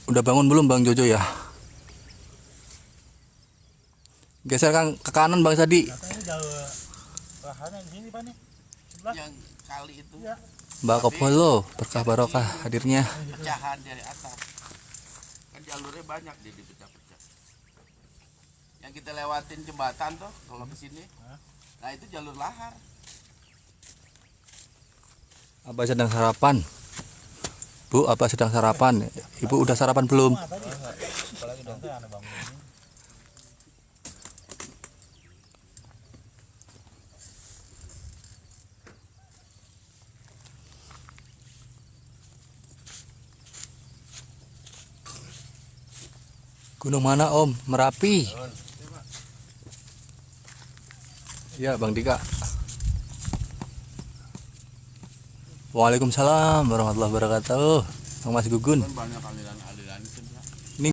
Udah bangun belum Bang Jojo ya? Geser Kang ke kanan Bang Sadi. Ini jalur lahannya di sini Pak nih. Sebelah. Yang kali itu Iya. Mbak Kopolo, berkah barokah hadirnya. pecahan dari atas. Kan jalurnya banyak dia dipecah-pecah. Yang kita lewatin jembatan tuh kalau ke sini. Nah, itu jalur lahar. Abah sedang sarapan. Bu, Abah sedang sarapan. Ibu udah sarapan belum? Apalagi dong aneh bangun ini. Gunung mana Om? Merapi. Ya Bang Dika. Waalaikumsalam warahmatullahi wabarakatuh. Bang Mas Gugun. Kan banyak aliran